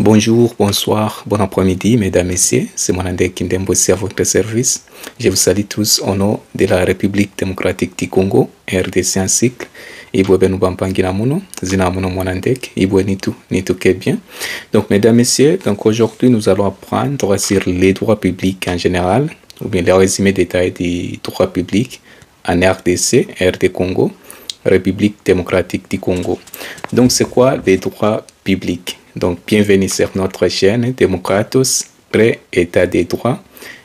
Bonjour, bonsoir, bon après-midi, mesdames, messieurs. C'est Monandek Kindembossi à votre service. Je vous salue tous au nom de la République démocratique du Congo, RDC en cycle. Ibwe benu bampangina muno, zina muno Monandek, Ibwe nitu bien. Donc, mesdames, messieurs, donc aujourd'hui, nous allons apprendre sur les droits publics en général, ou bien le résumé détaillé des droits publics en RDC, RD Congo, République démocratique du Congo. Donc, c'est quoi les droits publics? Donc, bienvenue sur notre chaîne Démocratos, pré-état des droits.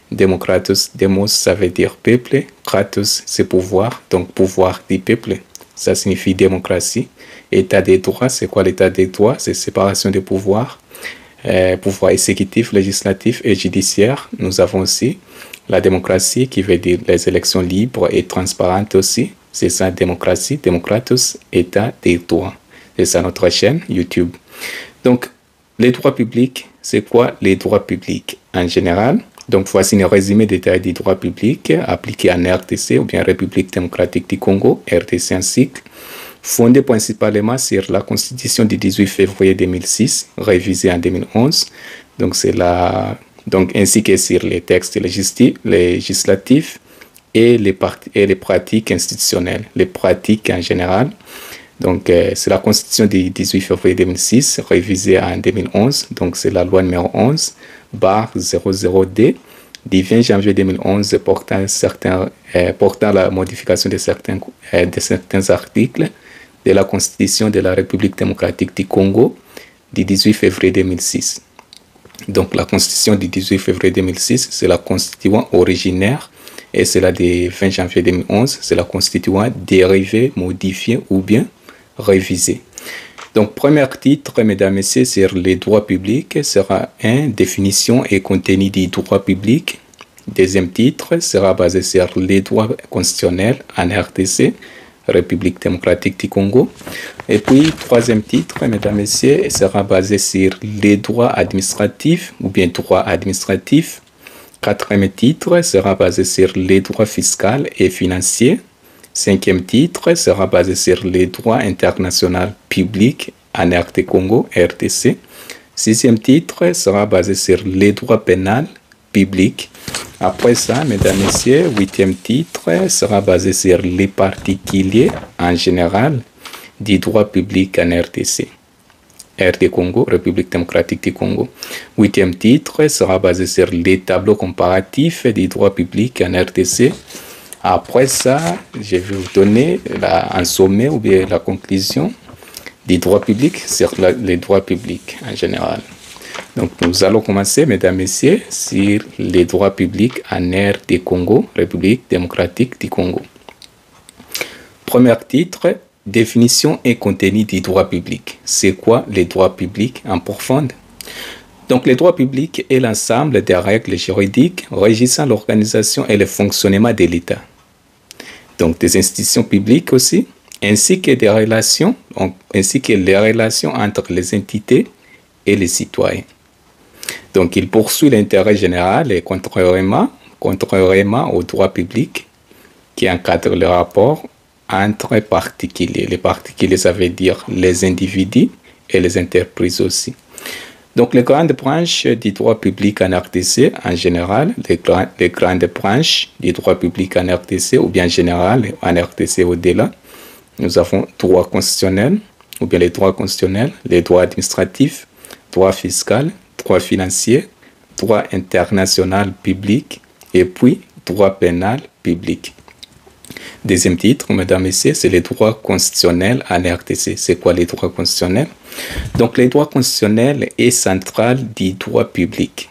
Démocratos, demos, ça veut dire peuple. Kratos, c'est pouvoir. Donc, pouvoir du peuple, ça signifie démocratie. État des droits, c'est quoi l'état des droits? C'est séparation des pouvoirs. Pouvoir exécutif, législatif et judiciaire. Nous avons aussi la démocratie qui veut dire les élections libres et transparentes aussi. C'est ça, démocratie, Démocratos, état des droits. C'est ça notre chaîne YouTube. Donc, les droits publics, c'est quoi les droits publics en général? Donc, voici un résumé détaillé des droits publics appliqués en RDC ou bien République démocratique du Congo, RDC en cycle, fondé principalement sur la Constitution du 18 février 2006, révisée en 2011. Donc, ainsi que sur les textes législatifs et les pratiques institutionnelles, les pratiques en général. Donc, c'est la Constitution du 18 février 2006, révisée en 2011. Donc, c'est la loi numéro 11/00D du 20 janvier 2011 portant la modification de certains articles de la Constitution de la République démocratique du Congo du 18 février 2006. Donc, la Constitution du 18 février 2006, c'est la constituant originaire. Et celle du 20 janvier 2011, c'est la constituant dérivée, modifiée ou bien révisé. Donc, premier titre, mesdames et messieurs, sur les droits publics sera définition et contenu des droits publics. Deuxième titre sera basé sur les droits constitutionnels en RDC, République démocratique du Congo. Et puis, troisième titre, mesdames et messieurs, sera basé sur les droits administratifs ou bien droits administratifs. Quatrième titre sera basé sur les droits fiscaux et financiers. Cinquième titre sera basé sur les droits internationaux publics en RD Congo, RDC. Sixième titre sera basé sur les droits pénals publics. Après ça, mesdames et messieurs, huitième titre sera basé sur les particuliers en général des droits publics en RDC. RD Congo, République démocratique du Congo. Huitième titre sera basé sur les tableaux comparatifs des droits publics en RDC. Après ça, je vais vous donner un sommet ou bien la conclusion des droits publics sur les droits publics en général. Donc, nous allons commencer, mesdames et messieurs, sur les droits publics en RD Congo, République démocratique du Congo. Premier titre, définition et contenu des droits publics. C'est quoi les droits publics en profondeur? Donc, les droits publics est l'ensemble des règles juridiques régissant l'organisation et le fonctionnement de l'État. Donc, des institutions publiques aussi, ainsi que les relations entre les entités et les citoyens. Donc, il poursuit l'intérêt général et contrairement aux droits publics qui encadrent le rapport entre particuliers. Les particuliers, ça veut dire les individus et les entreprises aussi. Donc, les grandes branches du droit public en RDC, en général, les grandes branches du droit public en RDC, ou bien en général, en RDC au-delà, nous avons droit constitutionnel, ou bien les droits constitutionnels, les droits administratifs, droit fiscal, droit financier, droit international public, et puis droit pénal public. Deuxième titre, mesdames et messieurs, c'est les droits constitutionnels en RDC. C'est quoi les droits constitutionnels? Donc, les droits constitutionnels est central du droit public.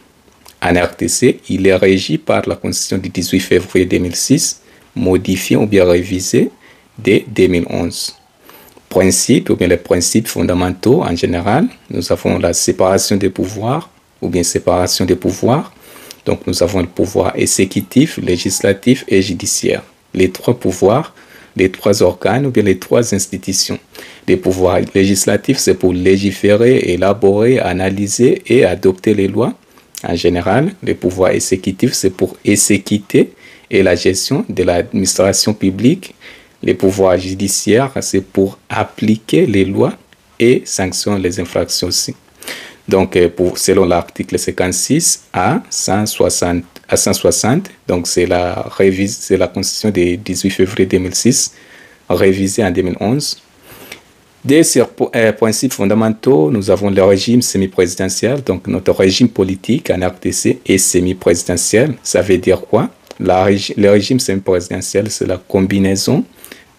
En RDC, il est régi par la Constitution du 18 février 2006, modifiée ou bien révisée dès 2011. Principes ou bien les principes fondamentaux en général, nous avons la séparation des pouvoirs ou bien séparation des pouvoirs. Donc, nous avons le pouvoir exécutif, législatif et judiciaire. Les trois pouvoirs, les trois organes ou bien les trois institutions. Les pouvoirs législatifs, c'est pour légiférer, élaborer, analyser et adopter les lois. En général, les pouvoirs exécutifs, c'est pour exécuter et la gestion de l'administration publique. Les pouvoirs judiciaires, c'est pour appliquer les lois et sanctionner les infractions aussi. Donc, selon l'article 56 à 160, donc c'est la Constitution du 18 février 2006, révisée en 2011. Des principes fondamentaux, nous avons le régime semi-présidentiel. Donc, notre régime politique en RDC est semi-présidentiel. Ça veut dire quoi? Le régime semi-présidentiel, c'est la combinaison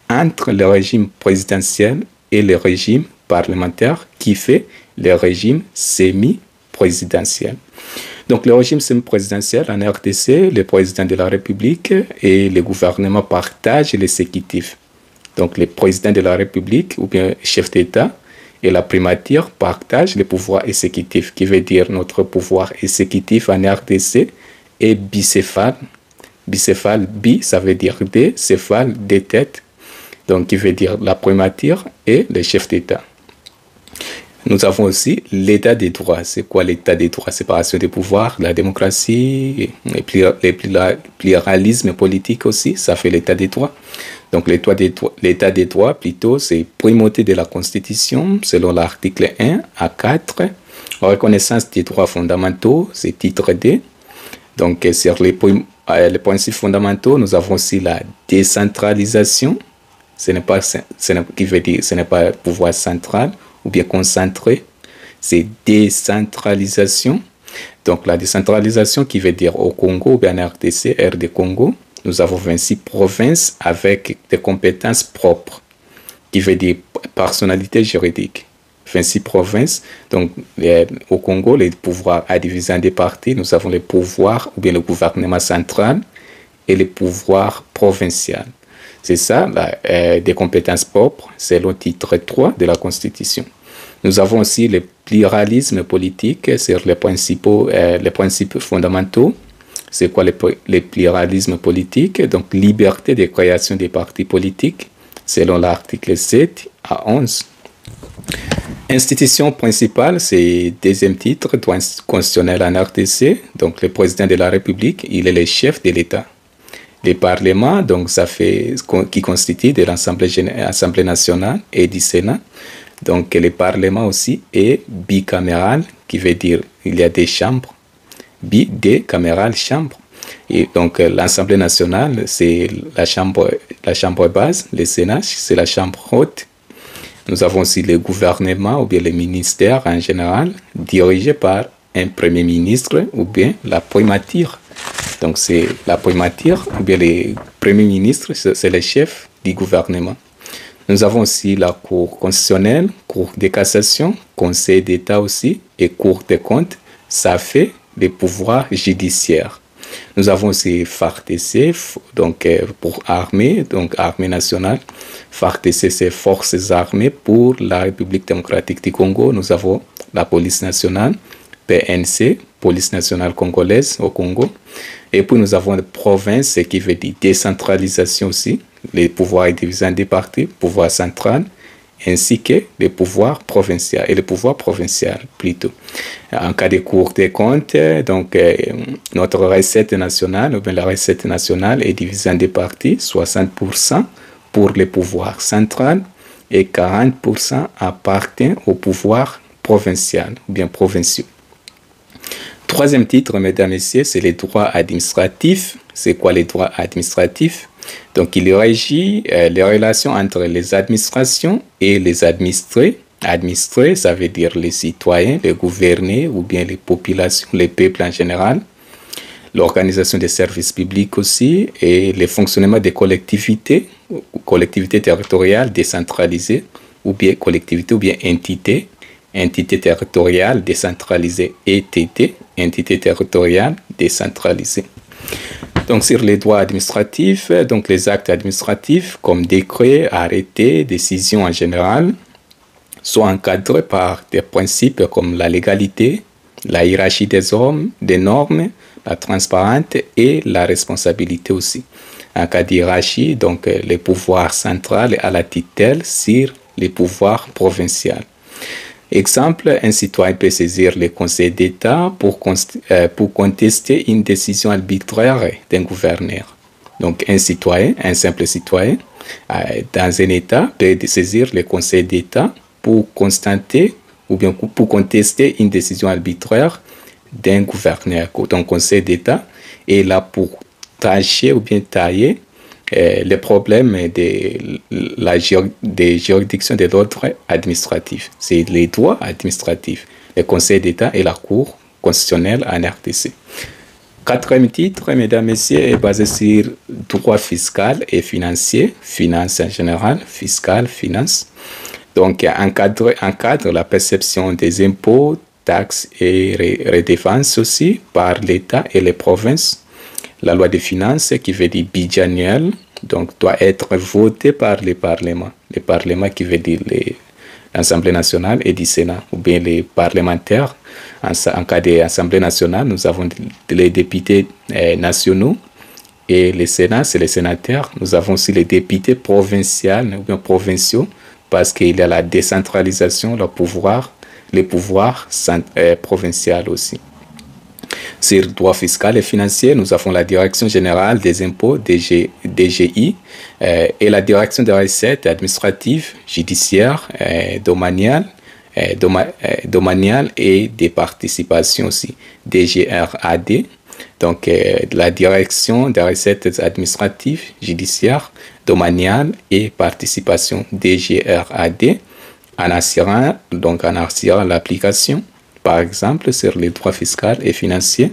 entre le régime présidentiel et le régime parlementaire qui fait le régime semi-présidentiel. Donc, le régime semi-présidentiel en RDC, le président de la République et le gouvernement partagent l'exécutif. Donc, le président de la République ou bien chef d'État et la primature partagent le pouvoir exécutif, qui veut dire notre pouvoir exécutif en RDC est bicéphale. Bicéphale, bi, ça veut dire deux, céphale, deux têtes. Donc, qui veut dire la primature et le chef d'État. Nous avons aussi l'état des droits. C'est quoi l'état des droits? Séparation des pouvoirs, la démocratie, le pluralisme politique aussi, ça fait l'état des droits. Donc l'état des droits, plutôt, c'est primauté de la Constitution, selon l'article 1 à 4. Reconnaissance des droits fondamentaux, c'est titre D. Donc sur les principes fondamentaux, nous avons aussi la décentralisation. Ce n'est pas pouvoir central ou bien concentré, c'est décentralisation. Donc la décentralisation qui veut dire au Congo ou bien en RDC, RD Congo, nous avons 26 provinces avec des compétences propres, qui veut dire personnalité juridique. 26 provinces. Donc au Congo, les pouvoirs à diviser en deux parties. Nous avons les pouvoirs ou bien le gouvernement central et les pouvoirs provinciaux. C'est ça, des compétences propres, c'est le titre 3 de la Constitution. Nous avons aussi le pluralisme politique sur les principes fondamentaux. C'est quoi le pluralisme politique? Donc, liberté de création des partis politiques, selon l'article 7 à 11. Institution principale, c'est deuxième titre, droit constitutionnel en RDC. Donc, le président de la République, il est le chef de l'État. Le Parlement, donc ça fait qui constitue de l'Assemblée nationale et du Sénat. Donc le Parlement aussi est bicaméral, qui veut dire il y a des chambres, bicaméral, chambre. Et donc l'Assemblée nationale, c'est la chambre basse, le Sénat, c'est la chambre haute. Nous avons aussi le gouvernement ou bien les ministères en général, dirigés par un premier ministre ou bien la primature. Donc c'est la primature ou bien le premier ministre, c'est le chef du gouvernement. Nous avons aussi la Cour constitutionnelle, Cour de cassation, Conseil d'État aussi et Cour des comptes. Ça fait les pouvoirs judiciaires. Nous avons aussi FARDC, donc pour armée, donc armée nationale. FARDC, c'est Forces armées pour la République démocratique du Congo. Nous avons la police nationale, PNC, police nationale congolaise au Congo. Et puis nous avons les provinces, ce qui veut dire décentralisation aussi. Les pouvoirs divisés en deux parties, pouvoir central, ainsi que les pouvoirs provinciaux, et les pouvoirs provinciaux plutôt. En cas de Cour des comptes, donc notre recette nationale, ou bien la recette nationale est divisée en deux parties, 60% pour les pouvoirs central et 40% appartient au pouvoir provincial, ou bien provinciaux. Troisième titre, mesdames et messieurs, c'est les droits administratifs. C'est quoi les droits administratifs? Donc, il régit les relations entre les administrations et les administrés. Administrés, ça veut dire les citoyens, les gouvernés ou bien les populations, les peuples en général. L'organisation des services publics aussi et le fonctionnement des collectivités territoriales décentralisées ou bien collectivités ou bien entités. Entité territoriale décentralisée, ETT, entité territoriale décentralisée. Donc, sur les droits administratifs, donc les actes administratifs comme décrets, arrêtés, décisions en général, sont encadrés par des principes comme la légalité, la hiérarchie des normes, la transparence et la responsabilité aussi. En cas de hiérarchie, donc le pouvoir central est à la tutelle sur les pouvoirs provinciaux. Exemple, un citoyen peut saisir le Conseil d'État pour contester une décision arbitraire d'un gouverneur. Donc, un simple citoyen, dans un État, peut saisir le Conseil d'État pour constater ou bien pour contester une décision arbitraire d'un gouverneur, d'un conseil d'État, est là pour tâcher ou bien tailler les problèmes des juridictions de l'ordre administratif. C'est les droits administratifs, le Conseil d'État et la Cour constitutionnelle en RDC. Quatrième titre, mesdames, messieurs, est basé sur droit fiscal et financier, finance en général, fiscal, finance. Donc, encadre la perception des impôts, taxes et redevances aussi par l'État et les provinces. La loi des finances, qui veut dire biannuelle, donc doit être votée par le Parlement. Le Parlement qui veut dire l'Assemblée nationale et du Sénat, ou bien les parlementaires. En cas d'Assemblée nationale, nous avons les députés nationaux et le Sénat, c'est les sénateurs. Nous avons aussi les députés provinciaux ou bien provinciaux parce qu'il y a la décentralisation, les pouvoirs provinciaux aussi. Sur le droit fiscal et financier, nous avons la Direction générale des impôts, DGI, et la Direction des recettes administratives, judiciaires, domaniales et des participations aussi, DGRAD. Donc, la Direction des recettes administratives, judiciaires, domaniales et participations, DGRAD, en assurant l'application, par exemple, sur les droits fiscaux et financiers.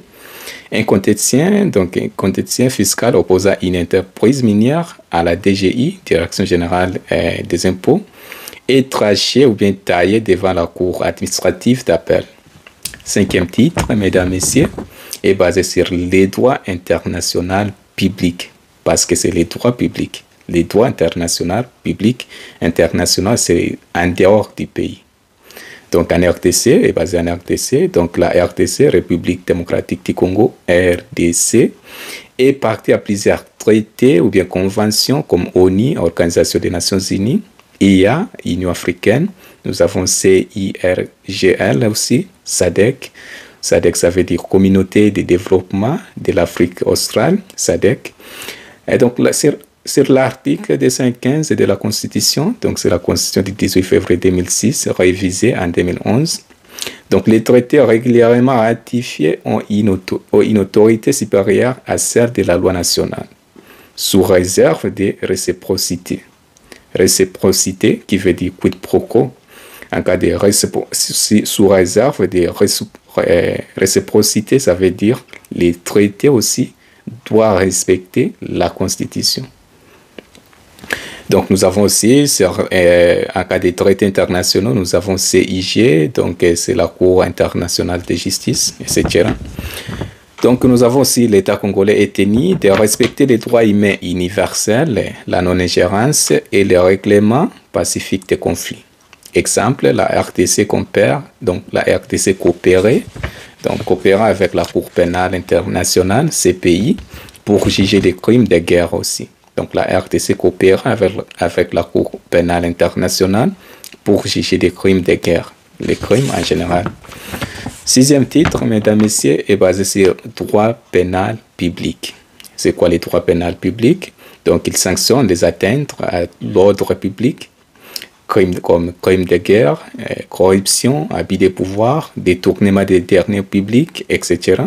Un contentieux fiscal opposant une entreprise minière à la DGI, Direction générale des impôts, est tranché ou bien taillé devant la Cour administrative d'appel. Cinquième titre, mesdames, messieurs, est basé sur les droits internationaux publics, parce que c'est les droits publics. Les droits internationaux publics, c'est en dehors du pays. Donc en RDC, est basé en RDC, donc la RDC, République démocratique du Congo, RDC, est partie à plusieurs traités ou bien conventions comme ONU, Organisation des Nations Unies, IA, Union africaine, nous avons CIRGL aussi, SADC. SADC, ça veut dire Communauté de développement de l'Afrique australe, SADC. Et donc, sur l'article 215 de la Constitution, donc c'est la Constitution du 18 février 2006, révisée en 2011. Donc, les traités régulièrement ratifiés ont une autorité supérieure à celle de la loi nationale, sous réserve de réciprocité. Réciprocité qui veut dire quid pro quo. En cas de sous réserve de réciprocité, ça veut dire les traités aussi doivent respecter la Constitution. Donc, nous avons aussi, en cas de traités internationaux, nous avons CIG, donc c'est la Cour internationale de justice, etc. Donc, nous avons aussi l'État congolais est tenu de respecter les droits humains universels, la non-ingérence et les règlements pacifiques des conflits. Exemple, la RDC coopère, donc la RDC coopérait, donc coopérant avec la Cour pénale internationale, CPI, pour juger des crimes de guerre aussi. Donc la RDC coopère avec la Cour pénale internationale pour juger des crimes de guerre, les crimes en général. Sixième titre, mesdames, messieurs, est basé sur droit pénal public. C'est quoi les droits pénals publics? Donc il sanctionne les atteintes à l'ordre public, crimes comme crimes de guerre, corruption, abus de pouvoir, détournement des deniers publics, etc.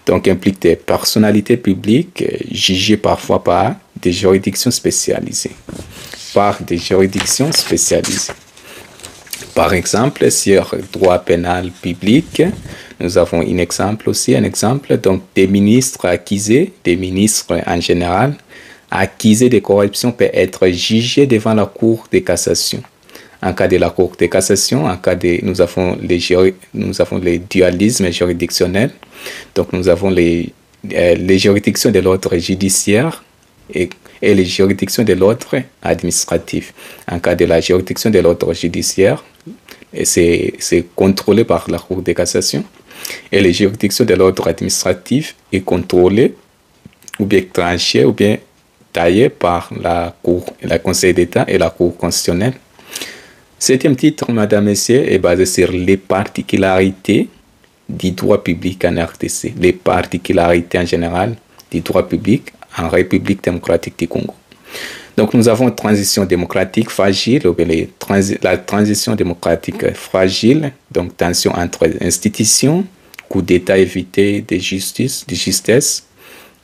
Donc implique des personnalités publiques jugées parfois par des juridictions spécialisées. Par exemple, sur le droit pénal public, nous avons un exemple, donc des ministres accusés, des ministres en général, accusés de corruption peuvent être jugés devant la Cour de cassation. En cas de la Cour de cassation, nous avons les dualismes juridictionnels. Donc, nous avons les juridictions de l'ordre judiciaire et les juridictions de l'ordre administratif. En cas de la juridiction de l'ordre judiciaire, c'est contrôlé par la Cour de cassation. Et les juridictions de l'ordre administratif est contrôlée ou bien tranchée ou bien taillée par la Conseil d'État et la Cour constitutionnelle. Septième titre, madame, messieurs, est basé sur les particularités du droit public en RDC, les particularités en général du droit public en République démocratique du Congo. Donc, nous avons une transition démocratique fragile, ou bien la transition démocratique fragile, donc tension entre institutions, coup d'État évité de justesse.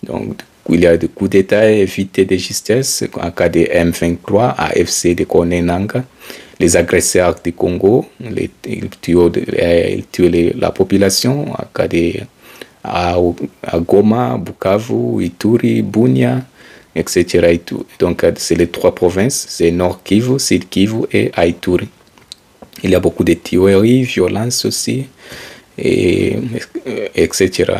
Donc, il y a des coups d'État évités de justesse en cas de M23, AFC de Konenanga, les agresseurs du Congo, ils tuent la population en cas de à Goma, Bukavu, Ituri, Bunia, etc. Et tout. Donc, c'est les trois provinces, c'est Nord Kivu, Sud Kivu et Ituri. Il y a beaucoup de tueries, violences aussi, etc.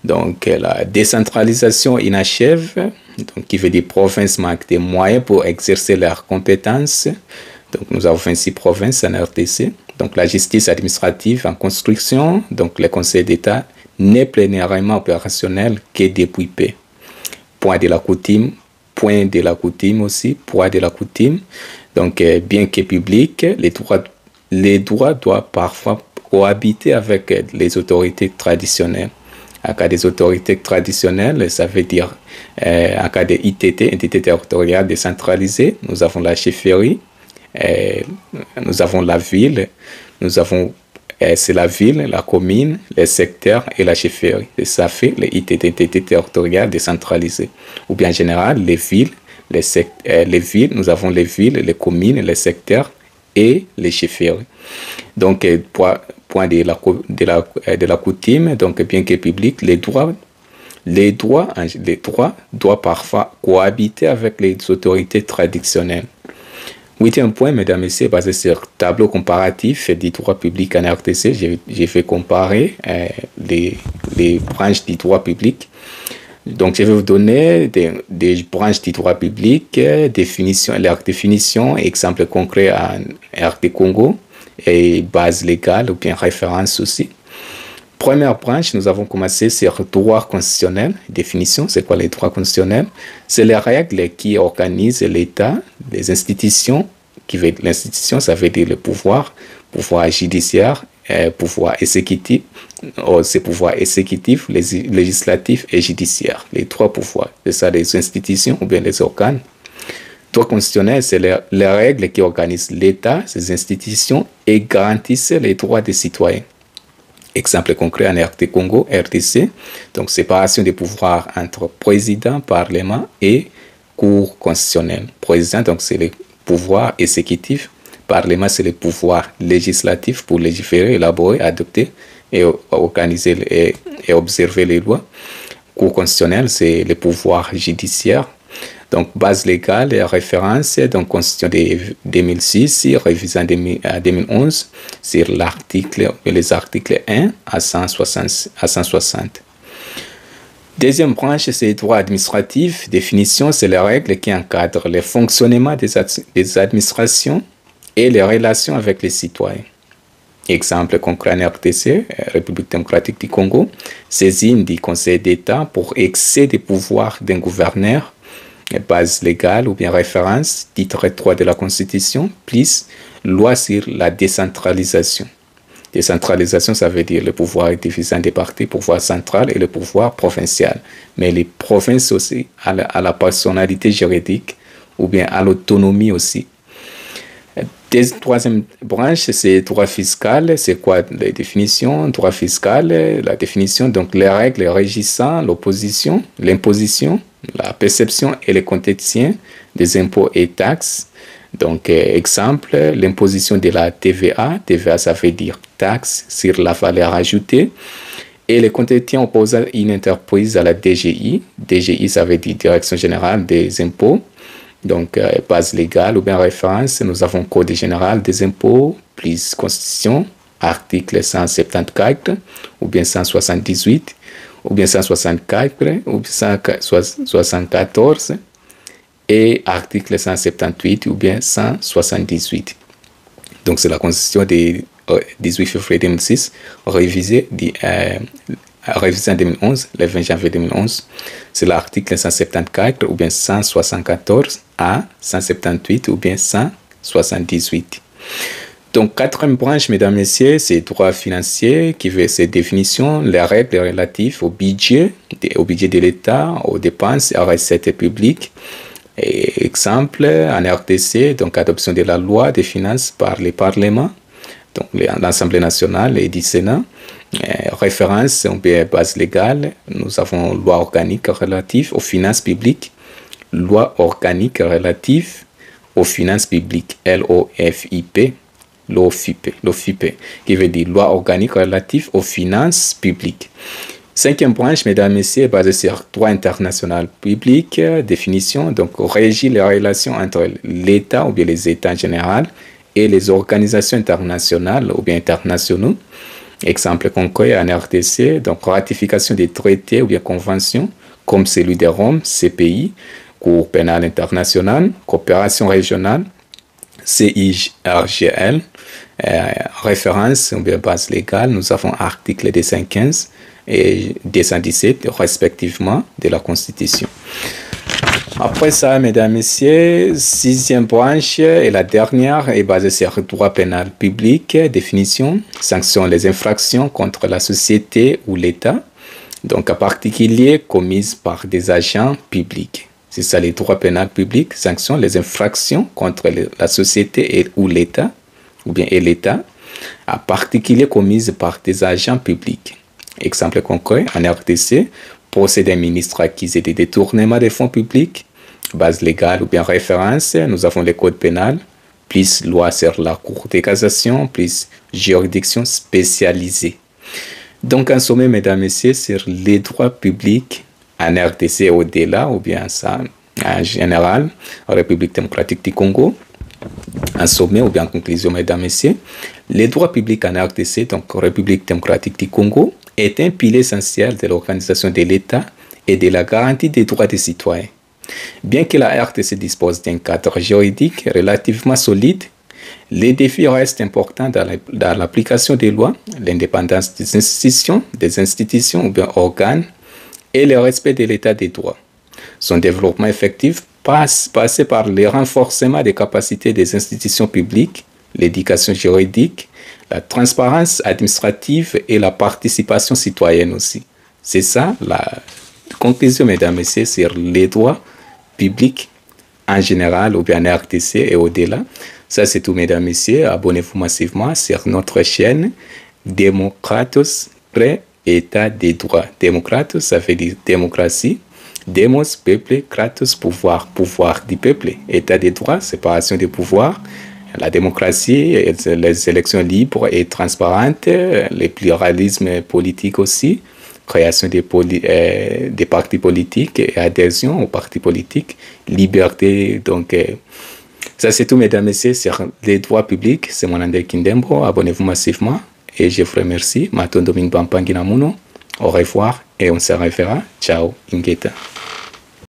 Donc, la décentralisation inachève, donc, qui veut dire provinces manquent des moyens pour exercer leurs compétences. Donc, nous avons 26 provinces en RDC. Donc, la justice administrative en construction, donc le Conseil d'État n'est pleinement opérationnel que depuis peu. Point de la coutume aussi, poids de la coutume. Donc, bien que public, les droits doivent parfois cohabiter avec les autorités traditionnelles. En cas des autorités traditionnelles, ça veut dire en cas de ITT, entité territoriale décentralisée, nous avons la chefferie, nous avons la ville, c'est la ville, la commune, les secteurs et la chefferie. Et ça fait les ITT, entité territoriale décentralisée. Ou bien en général, les villes, nous avons les villes, les communes, les secteurs et les chefferies. Donc, point de la coutume, donc bien que public, les droits doivent parfois cohabiter avec les autorités traditionnelles. Huitième point, mesdames et messieurs, basé sur tableau comparatif du droit public en RDC, j'ai fait comparer les branches du droit public. Donc, je vais vous donner des branches du droit public, leur définition, exemple concret en RD Congo et base légale ou bien référence aussi. Première branche, nous avons commencé sur droit constitutionnel. Définition, c'est quoi les droits constitutionnels? C'est les règles qui organisent l'État, les institutions. L'institution, ça veut dire le pouvoir judiciaire, pouvoir exécutif, c'est pouvoir exécutif, législatif et judiciaire. Les trois pouvoirs, c'est ça les institutions ou bien les organes. Droit constitutionnel, c'est les règles qui organisent l'État, ses institutions et garantissent les droits des citoyens. Exemple concret en RD Congo, RDC, donc séparation des pouvoirs entre président, parlement et cour constitutionnelle. Président, donc c'est le pouvoir exécutif, parlement, c'est le pouvoir législatif pour légiférer, élaborer, adopter et organiser et observer les lois. Cour constitutionnelle, c'est le pouvoir judiciaire. Donc, base légale et référence, donc Constitution de 2006, révisée en 2011, sur les articles 1 à 160. Deuxième branche, c'est droit administratif. Définition, c'est les règles qui encadrent le fonctionnement des administrations et les relations avec les citoyens. Exemple concret en RDC, République démocratique du Congo, saisine du Conseil d'État pour excès des pouvoirs d'un gouverneur, base légale ou bien référence, titre 3 de la Constitution, plus loi sur la décentralisation. Décentralisation, ça veut dire le pouvoir est divisé en deux parties, le pouvoir central et le pouvoir provincial. Mais les provinces aussi, à la personnalité juridique ou bien à l'autonomie aussi. Troisième branche, c'est droit fiscal. C'est quoi la définition? Droit fiscal, la définition, donc les règles régissant l'imposition, la perception et le contentieux des impôts et taxes. Donc, exemple, l'imposition de la TVA. TVA, ça veut dire taxe sur la valeur ajoutée. Et le contentieux opposant une entreprise à la DGI. DGI, ça veut dire Direction générale des impôts. Donc, base légale ou bien référence, nous avons Code général des impôts, plus Constitution, article 174, ou bien 178, ou bien 164, ou bien 174, et article 178, ou bien 178. Donc, c'est la Constitution du 18 février 2006, révisée en 2011, le 20 janvier 2011, c'est l'article 174 ou bien 174 à 178 ou bien 178. Donc, quatrième branche, mesdames et messieurs, c'est droit financier qui veut ses définitions, les règles relatives au budget de l'État, aux dépenses et aux recettes publiques, Exemple, en RDC, donc adoption de la loi des finances par le Parlement, donc l'Assemblée nationale et du Sénat. Référence ou bien base légale, nous avons loi organique relative aux finances publiques, loi organique relative aux finances publiques, LOFIP, l'OFIP, qui veut dire loi organique relative aux finances publiques. Cinquième branche, mesdames et messieurs, est basée sur droit international public, définition, donc régit les relations entre l'État ou bien les États en général et les organisations internationales ou bien internationaux. Exemple concret en RDC, donc ratification des traités ou bien conventions comme celui de Rome, CPI, Cour pénale internationale, coopération régionale, CIRGL, référence ou bien base légale, nous avons article 215 et 217 respectivement de la Constitution. Après ça, mesdames et messieurs, sixième branche et la dernière est basée sur le droit pénal public, définition, sanction les infractions contre la société ou l'État, donc en particulier commises par des agents publics. C'est ça, les droits pénal public, sanction les infractions contre la société ou l'État, ou bien l'État, en particulier commises par des agents publics. Exemple concret, en RDC, procès d'un ministre accusé de détournement des fonds publics, base légale ou bien référence, nous avons le code pénal, plus loi sur la Cour de cassation, plus juridiction spécialisée. Donc, en sommet, mesdames et messieurs, sur les droits publics en RDC au-delà, ou bien ça, en général, en République démocratique du Congo, en sommet ou bien en conclusion, mesdames et messieurs, les droits publics en RDC, donc République démocratique du Congo, est un pilier essentiel de l'organisation de l'État et de la garantie des droits des citoyens. Bien que la RDC dispose d'un cadre juridique relativement solide, les défis restent importants dans l'application des lois, l'indépendance des institutions ou bien organes et le respect de l'état des droits. Son développement effectif passe par le renforcement des capacités des institutions publiques, l'éducation juridique, la transparence administrative et la participation citoyenne aussi. C'est ça la conclusion, mesdames et messieurs, sur les droits publics en général ou bien RDC et au-delà. Ça, c'est tout, mesdames et messieurs. Abonnez-vous massivement sur notre chaîne Démocratos pré-État des droits. Démocratos, ça veut dire démocratie. Demos, peuple, kratos, pouvoir, pouvoir du peuple. État des droits, séparation des pouvoirs. La démocratie, les élections libres et transparentes, le pluralisme politique aussi, création des partis politiques et adhésion aux partis politiques, liberté. Donc, ça c'est tout, mesdames et messieurs, sur les droits publics. C'est mon André Kindembo. Abonnez-vous massivement et je vous remercie. Maton Domingue Bampanginamuno. Au revoir et on se reverra. Ciao, Ingeta.